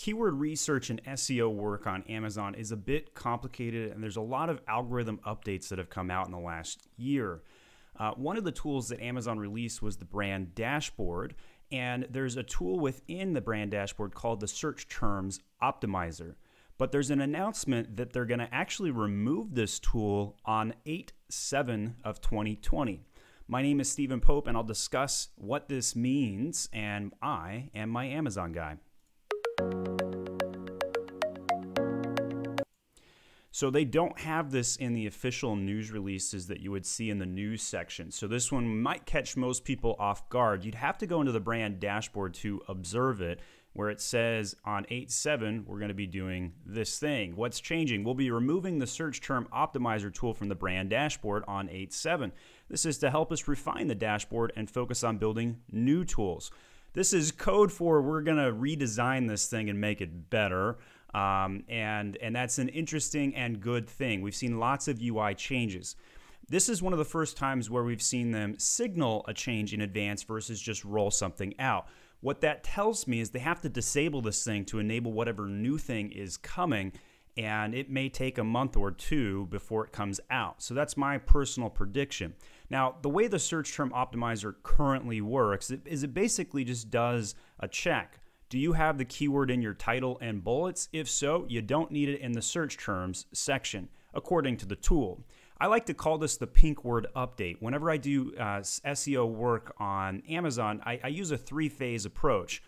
Keyword research and SEO work on Amazon is a bit complicated, and there's a lot of algorithm updates that have come out in the last year. One of the tools that Amazon released was the brand dashboard, and there's a tool within the brand dashboard called the search terms optimizer. But there's an announcement that they're going to actually remove this tool on 8/7 of 2020. My name is Stephen Pope, and I'll discuss what this means, and I am my Amazon guy. So they don't have this in the official news releases that you would see in the news section. So this one might catch most people off guard. You'd have to go into the brand dashboard to observe it, where it says on 8/7, we're going to be doing this thing. What's changing? We'll be removing the search term optimizer tool from the brand dashboard on 8/7. This is to help us refine the dashboard and focus on building new tools. This is code for we're going to redesign this thing and make it better. And that's an interesting and good thing. We've seen lots of UI changes. This is one of the first times where we've seen them signal a change in advance versus just roll something out. What that tells me is they have to disable this thing to enable whatever new thing is coming, and it may take a month or two before it comes out. So that's my personal prediction. Now, the way the search term optimizer currently works is it basically just does a check. Do you have the keyword in your title and bullets? If so, you don't need it in the search terms section, according to the tool. I like to call this the pink word update. Whenever I do SEO work on Amazon, I use a three-phase approach.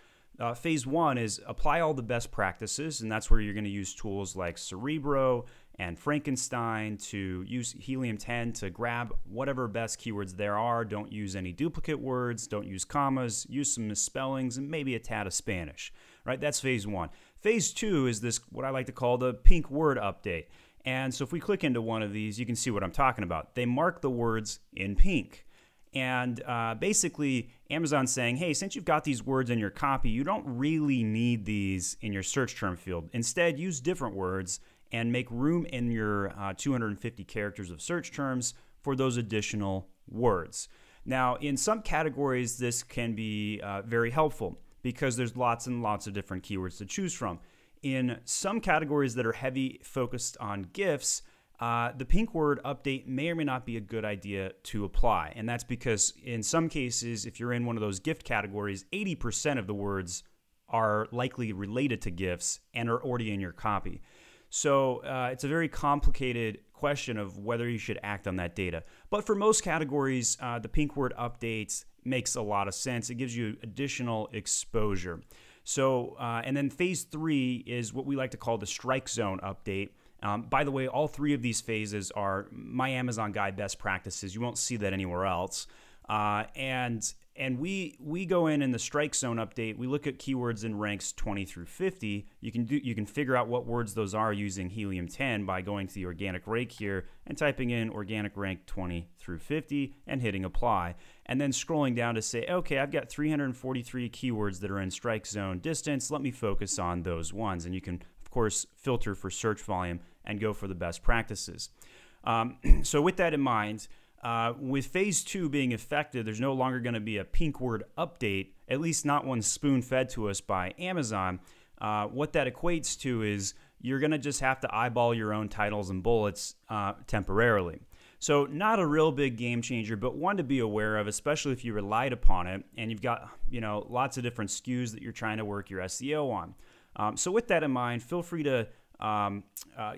Phase one is apply all the best practices, and that's where you're going to use tools like Cerebro and Frankenstein to use Helium 10 to grab whatever best keywords there are. Don't use any duplicate words, don't use commas, use some misspellings, and maybe a tad of Spanish. Right? That's phase one. Phase two is this, what I like to call the pink word update. And so if we click into one of these, you can see what I'm talking about. They mark the words in pink. And basically, Amazon's saying, hey, since you've got these words in your copy, you don't really need these in your search term field. Instead, use different words and make room in your 250 characters of search terms for those additional words. Now, in some categories, this can be very helpful because there's lots and lots of different keywords to choose from. In some categories that are heavy focused on GIFs, the pink word update may or may not be a good idea to apply. And that's because in some cases, if you're in one of those gift categories, 80% of the words are likely related to GIFs and are already in your copy. So it's a very complicated question of whether you should act on that data. But for most categories, the pink word updates makes a lot of sense. It gives you additional exposure. So, and then phase three is what we like to call the strike zone update. By the way, all three of these phases are my Amazon guide best practices. You won't see that anywhere else. And we go in the strike zone update. We look at keywords in ranks 20 through 50. You can figure out what words those are using Helium 10 by going to the organic rank here and typing in organic rank 20 through 50 and hitting apply. And then scrolling down to say, okay, I've got 343 keywords that are in strike zone distance. Let me focus on those ones. And you can, of course, filter for search volume and go for the best practices. So with that in mind, with phase two being effective, there's no longer going to be a pink word update, at least not one spoon-fed to us by Amazon. What that equates to is you're going to just have to eyeball your own titles and bullets temporarily. So not a real big game changer, but one to be aware of, especially if you relied upon it and you've got lots of different SKUs that you're trying to work your SEO on. So with that in mind, feel free to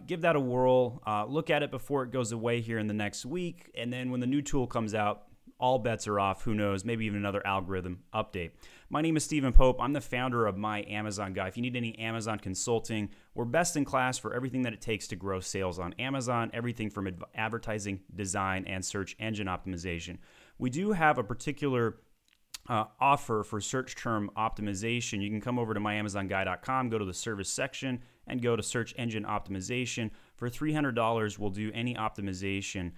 give that a whirl, look at it before it goes away here in the next week, and then when the new tool comes out, all bets are off. Who knows, maybe even another algorithm update. My name is Stephen Pope. I'm the founder of My Amazon Guy. If you need any Amazon consulting, we're best in class for everything that it takes to grow sales on Amazon, everything from advertising, design, and search engine optimization. We do have a particular offer for search term optimization. You can come over to myamazonguy.com, go to the service section, and go to search engine optimization. For $300, we'll do any optimization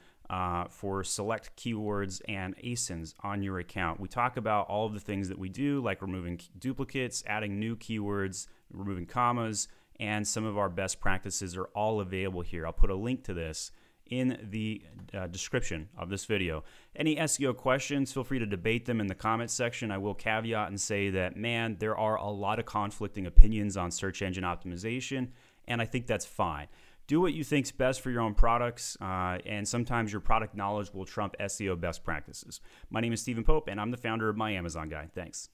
for select keywords and ASINs on your account. We talk about all of the things that we do, like removing duplicates, adding new keywords, removing commas, and some of our best practices are all available here. I'll put a link to this in the description of this video. Any SEO questions, feel free to debate them in the comments section. I will caveat and say that, man, there are a lot of conflicting opinions on search engine optimization, and I think that's fine. Do what you think's best for your own products, and sometimes your product knowledge will trump SEO best practices. My name is Stephen Pope, and I'm the founder of My Amazon Guy. Thanks.